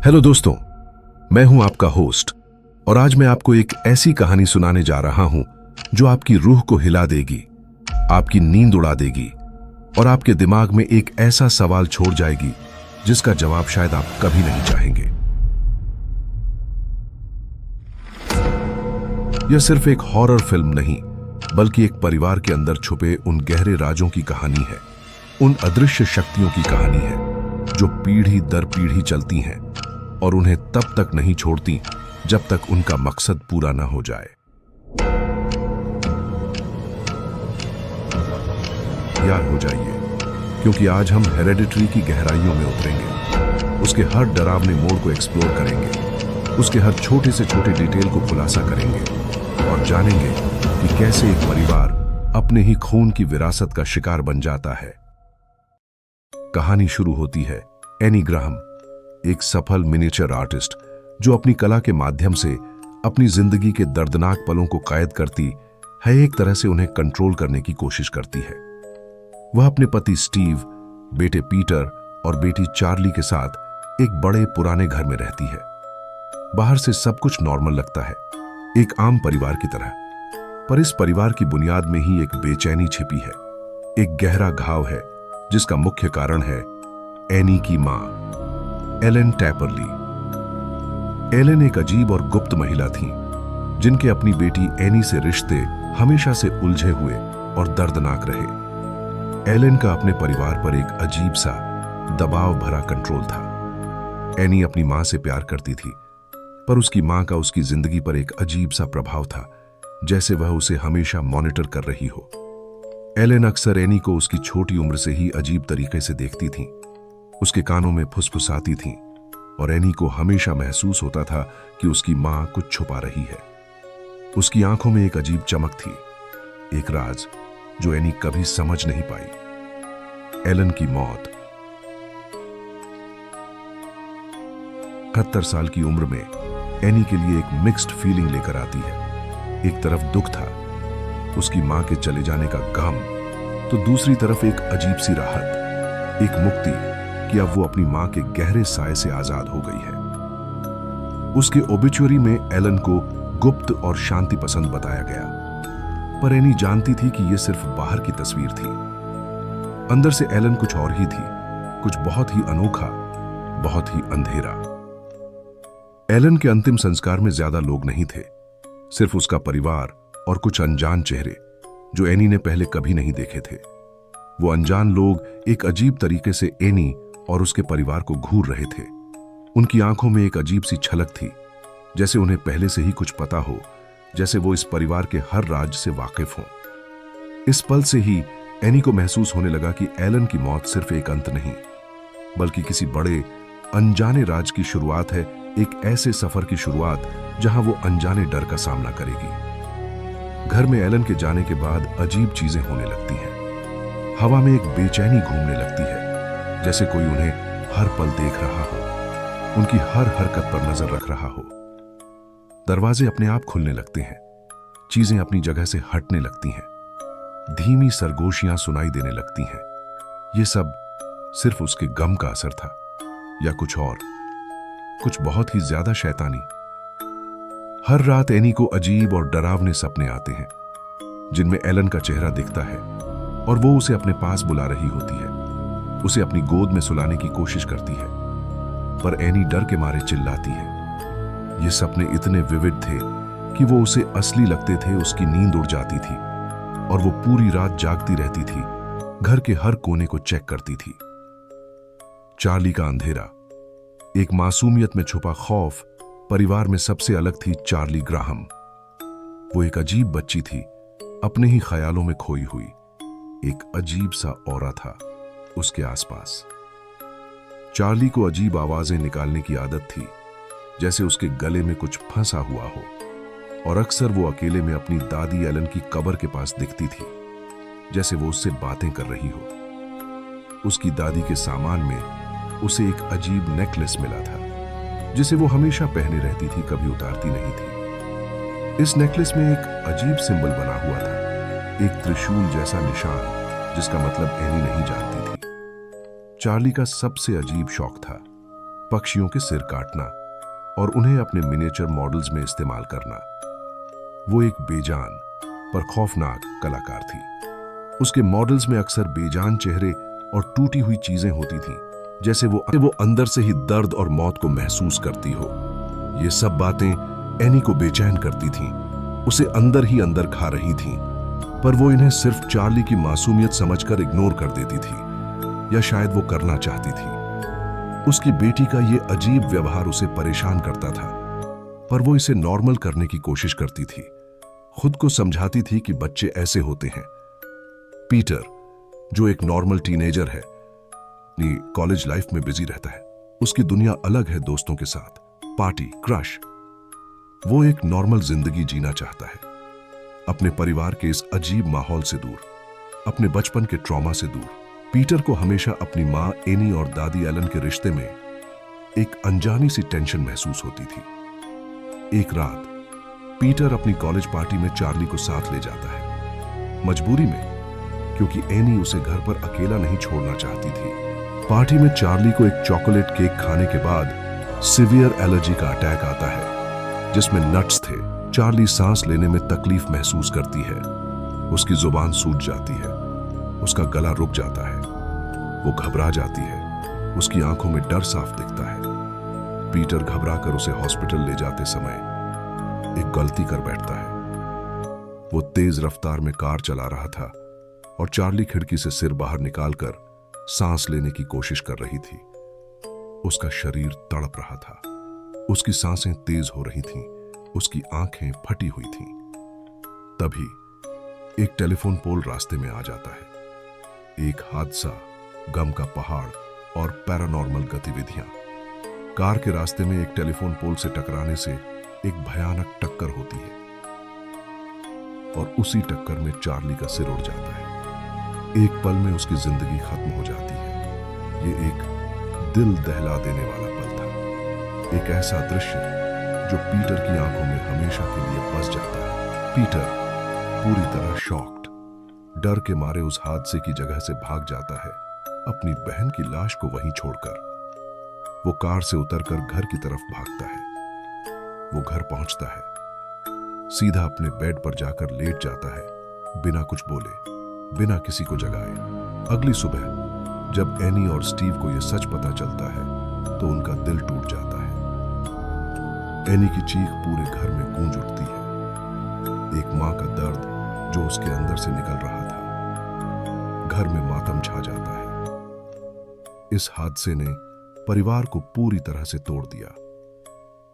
Hello दोस्तों, मैं हूं आपका होस्ट और आज मैं आपको एक ऐसी कहानी सुनाने जा रहा हूं जो आपकी रूह को हिला देगी, आपकी नींद उड़ा देगी और आपके दिमाग में एक ऐसा सवाल छोड़ जाएगी जिसका जवाब शायद आप कभी नहीं चाहेंगे। यह सिर्फ एक हॉरर फिल्म नहीं, बल्कि एक परिवार के अंदर छुपे उन गहरे राजों की कहानी है, उन अदृश्य शक्तियों की कहानी है जो पीढ़ी दर पीढ़ी चलती हैं और उन्हें तब तक नहीं छोड़ती जब तक उनका मकसद पूरा न हो जाए। तैयार हो जाइए, क्योंकि आज हम हेरेडिटरी की गहराइयों में उतरेंगे, उसके हर डरावने मोड़ को एक्सप्लोर करेंगे, उसके हर छोटे से छोटे डिटेल को खुलासा करेंगे और जानेंगे कि कैसे एक परिवार अपने ही खून की विरासत का शिकार बन जाता है। कहानी शुरू होती है एनी ग्राहम, एक सफल मिनिएचर आर्टिस्ट जो अपनी कला के माध्यम से अपनी जिंदगी के दर्दनाक पलों को कैद करती है, एक तरह से उन्हें कंट्रोल करने की कोशिश करती है। वह अपने पति स्टीव, बेटे पीटर और बेटी चार्ली के साथ एक बड़े पुराने घर में रहती है। बाहर से सब कुछ नॉर्मल लगता है, एक आम परिवार की तरह, पर इस परिवार की बुनियाद में ही एक बेचैनी छिपी है, एक गहरा घाव है जिसका मुख्य कारण है एनी की मां, एलन टैपरली। एलन एक अजीब और गुप्त महिला थी जिनके अपनी बेटी एनी से रिश्ते हमेशा से उलझे हुए और दर्दनाक रहे। एलन का अपने परिवार पर एक अजीब सा दबाव भरा कंट्रोल था। एनी अपनी मां से प्यार करती थी, पर उसकी मां का उसकी जिंदगी पर एक अजीब सा प्रभाव था, जैसे वह उसे हमेशा मॉनिटर कर रही हो। एलन अक्सर एनी को उसकी छोटी उम्र से ही अजीब तरीके से देखती थी, उसके कानों में फुसफुसाती थीं और एनी को हमेशा महसूस होता था कि उसकी मां कुछ छुपा रही है। उसकी आंखों में एक अजीब चमक थी, एक राज जो एनी कभी समझ नहीं पाई। एलन की मौत 71 साल की उम्र में एनी के लिए एक मिक्स्ड फीलिंग लेकर आती है। एक तरफ दुख था, उसकी मां के चले जाने का गम, तो दूसरी तरफ एक अजीब सी राहत, एक मुक्ति कि अब वो अपनी मां के गहरे साए से आजाद हो गई है। उसके ओबिचुअरी में एलन को गुप्त और शांति पसंद बताया गया, पर एनी जानती थी कि यह सिर्फ बाहर की तस्वीर थी। अंदर से एलन कुछ और ही थी, कुछ बहुत ही अनोखा, बहुत ही अंधेरा। एलन के अंतिम संस्कार में ज्यादा लोग नहीं थे, सिर्फ उसका परिवार और कुछ अनजान चेहरे जो एनी ने पहले कभी नहीं देखे थे। वो अनजान लोग एक अजीब तरीके से एनी और उसके परिवार को घूर रहे थे। उनकी आंखों में एक अजीब सी छलक थी, जैसे उन्हें पहले से ही कुछ पता हो, जैसे वो इस परिवार के हर राज से वाकिफ हों। इस पल से ही एनी को महसूस होने लगा कि एलन की मौत सिर्फ एक अंत नहीं, बल्कि किसी बड़े अनजाने राज की शुरुआत है, एक ऐसे सफर की शुरुआत जहां वो अनजाने डर का सामना करेगी। घर में एलन के जाने के बाद अजीब चीजें होने लगती हैं। हवा में एक बेचैनी घूमने लगती है, जैसे कोई उन्हें हर पल देख रहा हो, उनकी हर हरकत पर नजर रख रहा हो। दरवाजे अपने आप खुलने लगते हैं, चीजें अपनी जगह से हटने लगती हैं, धीमी सरगोशियां सुनाई देने लगती हैं। यह सब सिर्फ उसके गम का असर था, या कुछ और, कुछ बहुत ही ज्यादा शैतानी। हर रात एनी को अजीब और डरावने सपने आते हैं, जिनमें एलन का चेहरा दिखता है और वो उसे अपने पास बुला रही होती है, उसे अपनी गोद में सुलाने की कोशिश करती है, पर एनी डर के मारे चिल्लाती है। ये सपने इतने विविड थे कि वो उसे असली लगते थे। उसकी नींद उड़ जाती थी और वो पूरी रात जागती रहती थी, घर के हर कोने को चेक करती थी। चार्ली का अंधेरा, एक मासूमियत में छुपा खौफ। परिवार में सबसे अलग थी चार्ली ग्राहम। वो एक अजीब बच्ची थी, अपने ही ख्यालों में खोई हुई। एक अजीब सा ऑरा था उसके आसपास। चार्ली को अजीब आवाजें निकालने की आदत थी, जैसे उसके गले में कुछ फंसा हुआ हो, और अक्सर वो अकेले में अपनी दादी एलन की कब्र के पास दिखती थी, जैसे वो उससे बातें कर रही हो। उसकी दादी के सामान में उसे एक अजीब नेकलेस मिला था, जिसे वो हमेशा पहने रहती थी, कभी उतारती नहीं थी। इस नेकलेस में एक अजीब सिंबल बना हुआ था, एक त्रिशूल जैसा निशान, जिसका मतलब एनी नहीं जानती थी। चार्ली का सबसे अजीब शौक था पक्षियों के सिर काटना और उन्हें अपने मिनिएचर मॉडल्स में इस्तेमाल करना। वो एक बेजान पर खौफनाक कलाकार थी। उसके मॉडल्स में अक्सर बेजान चेहरे और टूटी हुई चीजें होती थीं, जैसे वो अंदर से ही दर्द और मौत को महसूस करती हो। ये सब बातें एनी को बेचैन करती थीं, उसे अंदर ही अंदर खा रही थीं, पर वो इन्हें सिर्फ चार्ली की मासूमियत समझकर इग्नोर कर देती थी, या शायद वो करना चाहती थी। उसकी बेटी का ये अजीब व्यवहार उसे परेशान करता था, पर वो इसे नॉर्मल करने की कोशिश करती थी। खुद को समझाती थी कि बच्चे ऐसे होते हैं। पीटर, जो एक नॉर्मल टीनेजर है, अपनी कॉलेज लाइफ में बिजी रहता है। उसकी दुनिया अलग है, दोस्तों के साथ पार्टी, क्रश। वो एक नॉर्मल जिंदगी जीना चाहता है, अपने परिवार के इस अजीब माहौल से दूर, अपने बचपन के ट्रॉमा से दूर। पीटर को हमेशा अपनी माँ एनी और दादी एलन के रिश्ते में एक अनजानी सी टेंशन महसूस होती थी। एक रात पीटर अपनी कॉलेज पार्टी में चार्ली को साथ ले जाता है, मजबूरी में, क्योंकि एनी उसे घर पर अकेला नहीं छोड़ना चाहती थी। पार्टी में चार्ली को एक चॉकलेट केक खाने के बाद सीवियर एलर्जी का अटैक आता है, जिसमें नट्स थे। चार्ली सांस लेने में तकलीफ महसूस करती है, उसकी जुबान सूज जाती है, उसका गला रुक जाता है, वो घबरा जाती है, उसकी आंखों में डर साफ दिखता है। पीटर घबराकर उसे हॉस्पिटल ले जाते समय एक गलती कर बैठता है। वो तेज रफ्तार में कार चला रहा था और चार्ली खिड़की से सिर बाहर निकालकर सांस लेने की कोशिश कर रही थी। उसका शरीर तड़प रहा था, उसकी सांसें तेज हो रही थीं, उसकी आंखें फटी हुई थीं। तभी एक टेलीफोन पोल रास्ते में आ जाता है। एक हादसा, गम का पहाड़ और पैरानॉर्मल गतिविधियां। कार के रास्ते में एक टेलीफोन पोल से टकराने से एक भयानक टक्कर होती है और उसी टक्कर में चार्ली का सिर उड़ जाता है। एक पल में उसकी जिंदगी खत्म हो जाती है। ये एक दिल दहला देने वाला पल था, एक ऐसा दृश्य जो पीटर की आंखों में हमेशा के लिए बस जाता है। पीटर पूरी तरह शॉक्ड, डर के मारे उस हादसे की जगह से भाग जाता है, अपनी बहन की लाश को वहीं छोड़कर। वो कार से उतरकर घर की तरफ भागता है। वो घर पहुंचता है, सीधा अपने बेड पर जाकर लेट जाता है, बिना कुछ बोले, बिना किसी को जगाए। अगली सुबह जब एनी और स्टीव को यह सच पता चलता है तो उनका दिल टूट जाता है। एनी की चीख पूरे घर में गूंज उठती है, एक मां का दर्द जो उसके अंदर से निकल रहा था। घर में मातम छा जाता है। इस हादसे ने परिवार को पूरी तरह से तोड़ दिया,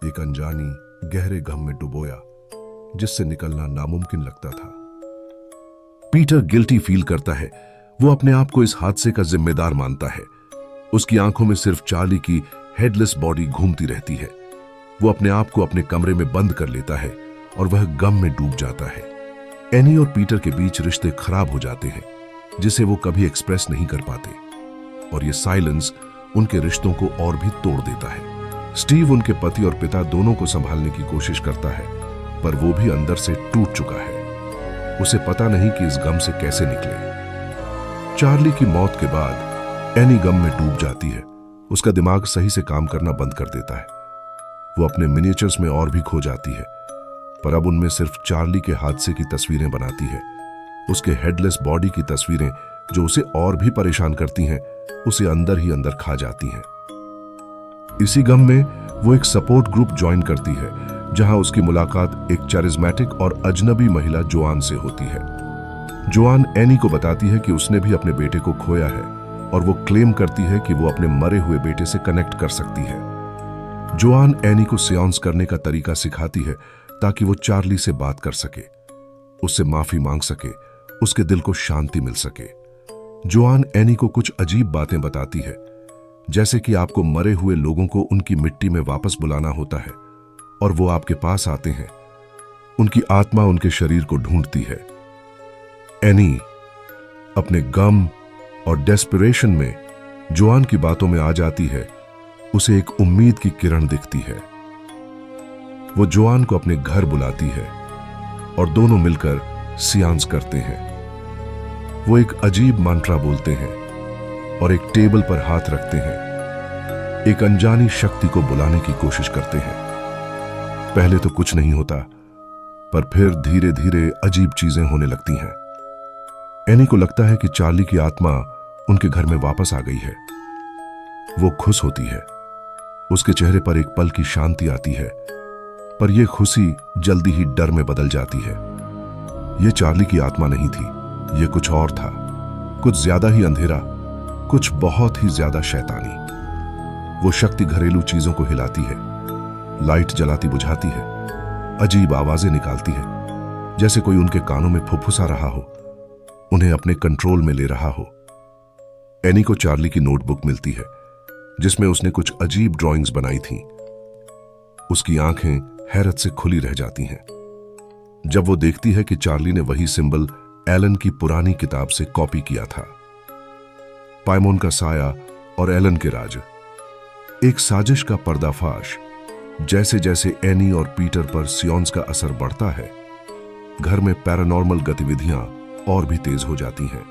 एक अनजानी गहरे गम में डुबोया जिससे निकलना नामुमकिन लगता था। पीटर गिल्टी फील करता है। वो अपने आप को इस हादसे का जिम्मेदार मानता है। उसकी आंखों में सिर्फ चार्ली की हेडलेस बॉडी घूमती रहती है। वो अपने आप को अपने कमरे में बंद कर लेता है और वह गम में डूब जाता है। एनी और पीटर के बीच रिश्ते खराब हो जाते हैं, जिसे वो कभी एक्सप्रेस नहीं कर पाते, और ये साइलेंस उनके रिश्तों को और भी तोड़ देता है। स्टीव उनके पति और पिता दोनों को संभालने की कोशिश करता है, पर वो भी अंदर से टूट चुका है। उसे पता नहीं कि इस गम से कैसे निकले। चार्ली की मौत के बाद एनी गम में डूब जाती है। उसका दिमाग सही से काम करना बंद कर देता है। वो अपने मिनिएचर्स में और भी खो जाती है, पर अब उनमें सिर्फ चार्ली के हादसे की तस्वीरें बनाती है। उसके हेडलेस बॉडी की तस्वीरें जो उसे और भी परेशान करती हैं, उसे अंदर ही अंदर खा जाती हैं। इसी गम में वो एक सपोर्ट ग्रुप ज्वाइन करती है, जहां उसकी मुलाकात एक चैरिज्मेटिक और अजनबी महिला जोआन से होती है। जोआन एनी को बताती है कि उसने भी अपने बेटे को खोया है, और वो क्लेम करती है कि वो अपने मरे हुए बेटे से कनेक्ट कर सकती है। जोआन एनी को सेंस करने का तरीका सिखाती है ताकि वो चार्ली से बात कर सके, उससे माफी मांग सके, उसके दिल को शांति मिल सके। जोआन एनी को कुछ अजीब बातें बताती है, जैसे कि आपको मरे हुए लोगों को उनकी मिट्टी में वापस बुलाना होता है और वो आपके पास आते हैं। उनकी आत्मा उनके शरीर को ढूंढती है। एनी अपने गम और डेस्परेशन में जोआन की बातों में आ जाती है। उसे एक उम्मीद की किरण दिखती है। वो जोआन को अपने घर बुलाती है और दोनों मिलकर सियांस करते हैं। वो एक अजीब मंत्रा बोलते हैं और एक टेबल पर हाथ रखते हैं। एक अनजानी शक्ति को बुलाने की कोशिश करते हैं। पहले तो कुछ नहीं होता, पर फिर धीरे धीरे अजीब चीजें होने लगती हैं। एनी को लगता है कि चार्ली की आत्मा उनके घर में वापस आ गई है। वो खुश होती है, उसके चेहरे पर एक पल की शांति आती है, पर यह खुशी जल्दी ही डर में बदल जाती है। यह चार्ली की आत्मा नहीं थी, यह कुछ और था, कुछ ज्यादा ही अंधेरा, कुछ बहुत ही ज्यादा शैतानी। वो शक्ति घरेलू चीजों को हिलाती है, लाइट जलाती बुझाती है, अजीब आवाजें निकालती है, जैसे कोई उनके कानों में फुफुसा रहा हो, उन्हें अपने कंट्रोल में ले रहा हो। एनी को चार्ली की नोटबुक मिलती है जिसमें उसने कुछ अजीब ड्राइंग्स बनाई थीं। उसकी आंखें हैरत से खुली रह जाती हैं जब वो देखती है कि चार्ली ने वही सिंबल एलन की पुरानी किताब से कॉपी किया था। पाइमोन का साया और एलन के राज, एक साजिश का पर्दाफाश। जैसे जैसे एनी और पीटर पर सियोन्स का असर बढ़ता है, घर में पैरानॉर्मल गतिविधियां और भी तेज हो जाती हैं।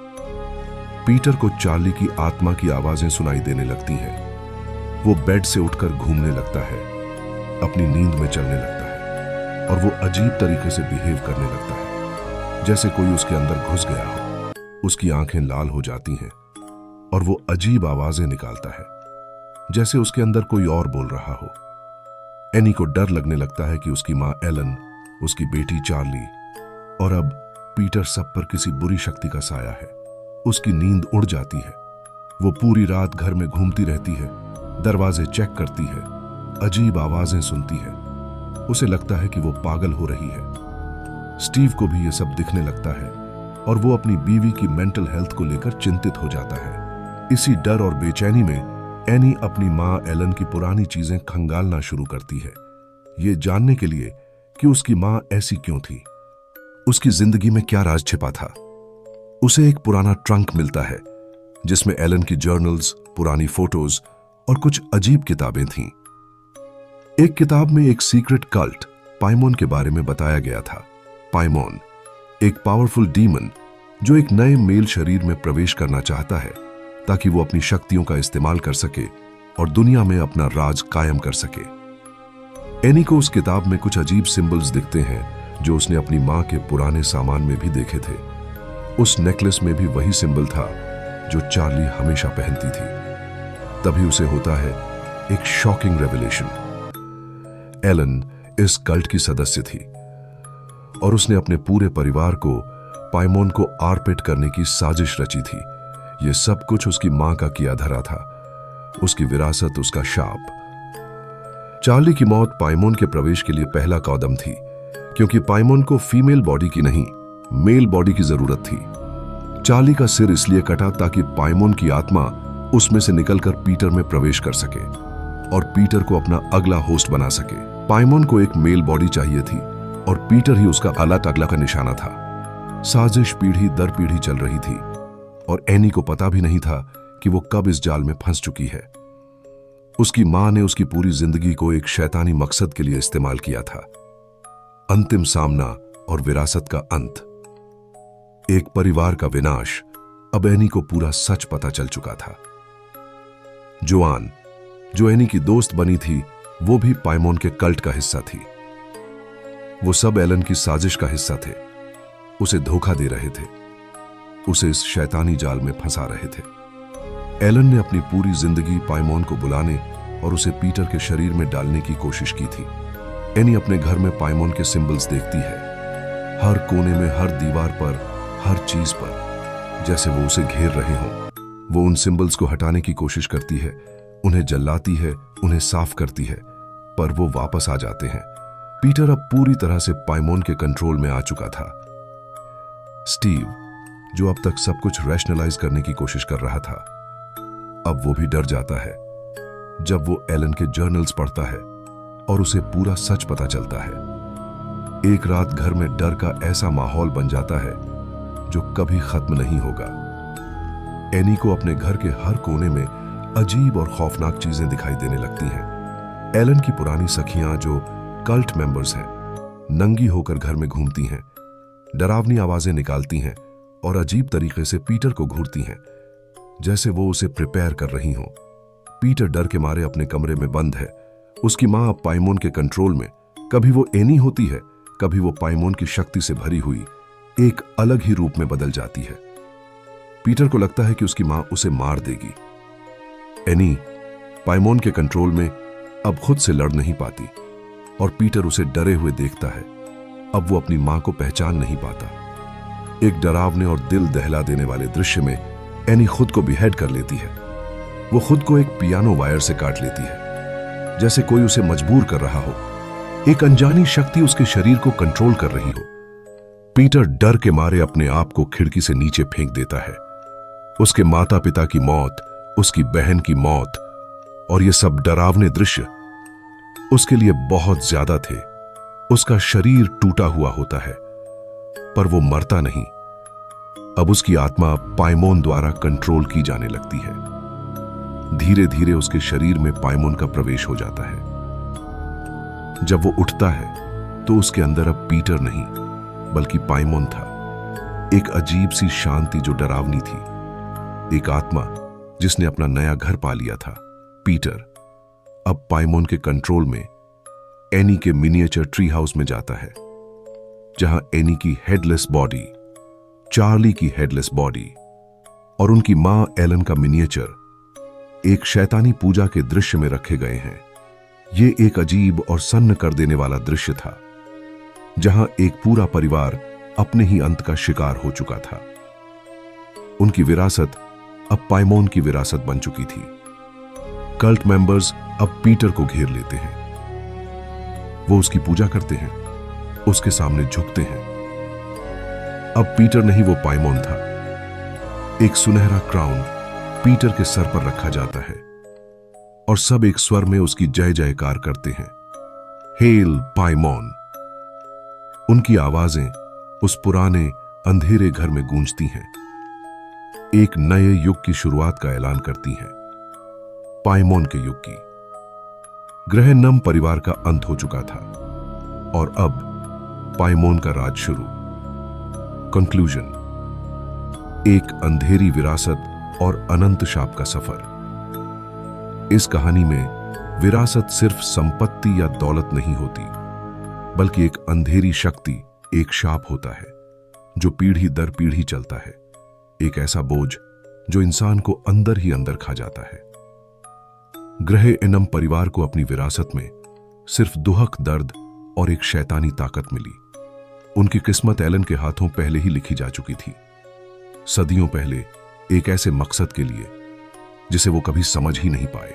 पीटर को चार्ली की आत्मा की आवाजें सुनाई देने लगती हैं। वो बेड से उठकर घूमने लगता है, अपनी नींद में चलने लगता है, और वो अजीब तरीके से बिहेव करने लगता है, जैसे कोई उसके अंदर घुस गया हो। उसकी आंखें लाल हो जाती हैं और वो अजीब आवाजें निकालता है, जैसे उसके अंदर कोई और बोल रहा हो। एनी को डर लगने लगता है कि उसकी मां एलन, उसकी बेटी चार्ली और अब पीटर सब पर किसी बुरी शक्ति का साया है। उसकी नींद उड़ जाती है। वो पूरी रात घर में घूमती रहती है, दरवाजे चेक करती है, अजीब आवाजें सुनती है। उसे लगता है कि वो पागल हो रही है। स्टीव को भी ये सब दिखने लगता है और वो अपनी बीवी की मेंटल हेल्थ को लेकर चिंतित हो जाता है। इसी डर और बेचैनी में एनी अपनी मां एलन की पुरानी चीजें खंगालना शुरू करती है, ये जानने के लिए कि उसकी मां ऐसी क्यों थी, उसकी जिंदगी में क्या राज छिपा था। उसे एक पुराना ट्रंक मिलता है जिसमें एलन की जर्नल्स, पुरानी फोटोज और कुछ अजीब किताबें थीं। एक किताब में एक सीक्रेट कल्ट पाइमोन के बारे में बताया गया था। पाइमोन एक पावरफुल डीमन जो एक नए मेल शरीर में प्रवेश करना चाहता है ताकि वो अपनी शक्तियों का इस्तेमाल कर सके और दुनिया में अपना राज कायम कर सके। एनी को उस किताब में कुछ अजीब सिंबल्स दिखते हैं जो उसने अपनी मां के पुराने सामान में भी देखे थे। उस नेकलेस में भी वही सिंबल था जो चार्ली हमेशा पहनती थी। तभी उसे होता है एक शॉकिंग रेवलेशन। एलन इस कल्ट की सदस्य थी और उसने अपने पूरे परिवार को पाइमोन को आरपेट करने की साजिश रची थी। यह सब कुछ उसकी मां का किया धरा था, उसकी विरासत, उसका शाप। चार्ली की मौत पाइमोन के प्रवेश के लिए पहला कदम थी, क्योंकि पाइमोन को फीमेल बॉडी की नहीं, मेल बॉडी की जरूरत थी। चार्ली का सिर इसलिए कटा ताकि पाइमोन की आत्मा उसमें से निकलकर पीटर में प्रवेश कर सके और पीटर को अपना अगला होस्ट बना सके। पाइमोन को एक मेल बॉडी चाहिए थी और पीटर ही उसका अगला टगला का निशाना था। साजिश पीढ़ी दर पीढ़ी चल रही थी और एनी को पता भी नहीं था कि वो कब इस जाल में फंस चुकी है। उसकी मां ने उसकी पूरी जिंदगी को एक शैतानी मकसद के लिए इस्तेमाल किया था। अंतिम सामना और विरासत का अंत, एक परिवार का विनाश। अब एनी को पूरा सच पता चल चुका था। जोआन, जो एनी की दोस्त बनी थी, वो भी पाइमोन के कल्ट का हिस्सा थी। वो सब एलन की साजिश का हिस्सा थे, उसे धोखा दे रहे थे, उसे इस शैतानी जाल में फंसा रहे थे। एलन ने अपनी पूरी जिंदगी पाइमोन को बुलाने और उसे पीटर के शरीर में डालने की कोशिश की थी। एनी अपने घर में पाइमोन के सिंबल्स देखती है, हर कोने में, हर दीवार पर, हर चीज पर, जैसे वो उसे घेर रहे हों। वो उन सिंबल्स को हटाने की कोशिश करती है, उन्हें जलाती है, उन्हें साफ करती है, पर वो वापस आ जाते हैं। पीटर अब पूरी तरह से पाइमोन के कंट्रोल में आ चुका था। स्टीव, जो अब तक सब कुछ रैशनलाइज करने की कोशिश कर रहा था, अब वो भी डर जाता है जब वो एलन के जर्नल्स पढ़ता है और उसे पूरा सच पता चलता है। एक रात घर में डर का ऐसा माहौल बन जाता है जो कभी खत्म नहीं होगा। एनी को अपने घर के हर कोने में अजीब और खौफनाक चीजें दिखाई देने लगती हैं। एलन की पुरानी सखियां जो कल्ट मेंबर्स हैं, नंगी होकर घर में घूमती हैं, डरावनी आवाजें निकालती हैं और अजीब तरीके से पीटर को घूरती हैं, जैसे वो उसे प्रिपेयर कर रही हों। पीटर डर के मारे अपने कमरे में बंद है। उसकी मां अब पाइमोन के कंट्रोल में। कभी वो एनी होती है, कभी वो पाइमोन की शक्ति से भरी हुई एक अलग ही रूप में बदल जाती है। पीटर को लगता है कि उसकी मां उसे मार देगी। एनी पाइमोन के कंट्रोल में अब खुद से लड़ नहीं पाती और पीटर उसे डरे हुए देखता है। अब वो अपनी मां को पहचान नहीं पाता। एक डरावने और दिल दहला देने वाले दृश्य में एनी खुद को बिहेड कर लेती है। वो खुद को एक पियानो वायर से काट लेती है, जैसे कोई उसे मजबूर कर रहा हो। एक अनजानी शक्ति उसके शरीर को कंट्रोल कर रही हो। पीटर डर के मारे अपने आप को खिड़की से नीचे फेंक देता है। उसके माता पिता की मौत, उसकी बहन की मौत और ये सब डरावने दृश्य उसके लिए बहुत ज्यादा थे। उसका शरीर टूटा हुआ होता है, पर वो मरता नहीं। अब उसकी आत्मा पाइमोन द्वारा कंट्रोल की जाने लगती है। धीरे धीरे उसके शरीर में पाइमोन का प्रवेश हो जाता है। जब वो उठता है तो उसके अंदर अब पीटर नहीं बल्कि पाइमोन था। एक अजीब सी शांति जो डरावनी थी। एक आत्मा जिसने अपना नया घर पा लिया था। पीटर अब पाइमोन के कंट्रोल में एनी के मिनिएचर ट्री हाउस में जाता है, जहां एनी की हेडलेस बॉडी, चार्ली की हेडलेस बॉडी और उनकी मां एलन का मिनिएचर एक शैतानी पूजा के दृश्य में रखे गए हैं। यह एक अजीब और सन्न कर देने वाला दृश्य था, जहां एक पूरा परिवार अपने ही अंत का शिकार हो चुका था। उनकी विरासत अब पाइमोन की विरासत बन चुकी थी। कल्ट मेंबर्स अब पीटर को घेर लेते हैं। वो उसकी पूजा करते हैं, उसके सामने झुकते हैं। अब पीटर नहीं, वो पाइमोन था। एक सुनहरा क्राउन पीटर के सर पर रखा जाता है और सब एक स्वर में उसकी जय जयकार करते हैं। हेल पाइमोन। उनकी आवाजें उस पुराने अंधेरे घर में गूंजती हैं, एक नए युग की शुरुआत का ऐलान करती हैं। पाइमोन के युग की। ग्रह नम परिवार का अंत हो चुका था और अब पाइमोन का राज शुरू। कंक्लूजन। एक अंधेरी विरासत और अनंत शाप का सफर। इस कहानी में विरासत सिर्फ संपत्ति या दौलत नहीं होती, बल्कि एक अंधेरी शक्ति, एक शाप होता है जो पीढ़ी दर पीढ़ी चलता है। एक ऐसा बोझ जो इंसान को अंदर ही अंदर खा जाता है। ग्रह एनम परिवार को अपनी विरासत में सिर्फ दुहक दर्द और एक शैतानी ताकत मिली। उनकी किस्मत एलन के हाथों पहले ही लिखी जा चुकी थी, सदियों पहले, एक ऐसे मकसद के लिए जिसे वो कभी समझ ही नहीं पाए।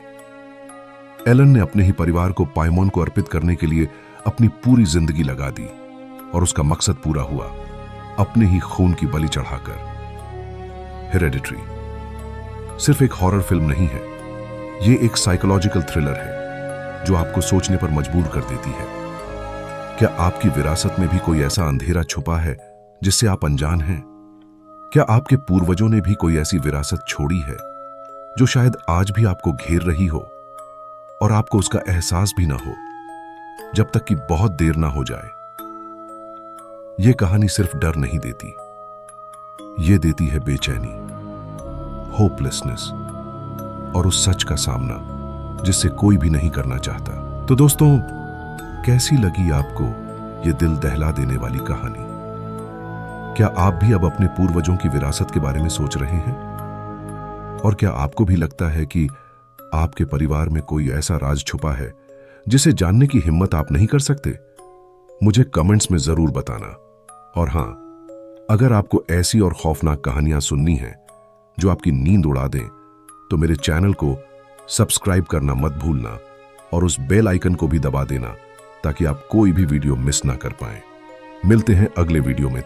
एलन ने अपने ही परिवार को पाइमोन को अर्पित करने के लिए अपनी पूरी जिंदगी लगा दी और उसका मकसद पूरा हुआ, अपने ही खून की बलि चढ़ाकर। हेरेडिटरी सिर्फ एक हॉरर फिल्म नहीं है, ये एक साइकोलॉजिकल थ्रिलर है जो आपको सोचने पर मजबूर कर देती है। क्या आपकी विरासत में भी कोई ऐसा अंधेरा छुपा है जिससे आप अनजान हैं? क्या आपके पूर्वजों ने भी कोई ऐसी विरासत छोड़ी है जो शायद आज भी आपको घेर रही हो और आपको उसका एहसास भी ना हो, जब तक कि बहुत देर ना हो जाए? यह कहानी सिर्फ डर नहीं देती, यह देती है बेचैनी, होपलेसनेस और उस सच का सामना जिससे कोई भी नहीं करना चाहता। तो दोस्तों, कैसी लगी आपको यह दिल दहला देने वाली कहानी? क्या आप भी अब अपने पूर्वजों की विरासत के बारे में सोच रहे हैं? और क्या आपको भी लगता है कि आपके परिवार में कोई ऐसा राज छुपा है जिसे जानने की हिम्मत आप नहीं कर सकते? मुझे कमेंट्स में जरूर बताना। और हां, अगर आपको ऐसी और खौफनाक कहानियां सुननी हैं जो आपकी नींद उड़ा दें, तो मेरे चैनल को सब्सक्राइब करना मत भूलना और उस बेल आइकन को भी दबा देना ताकि आप कोई भी वीडियो मिस ना कर पाएं। मिलते हैं अगले वीडियो में।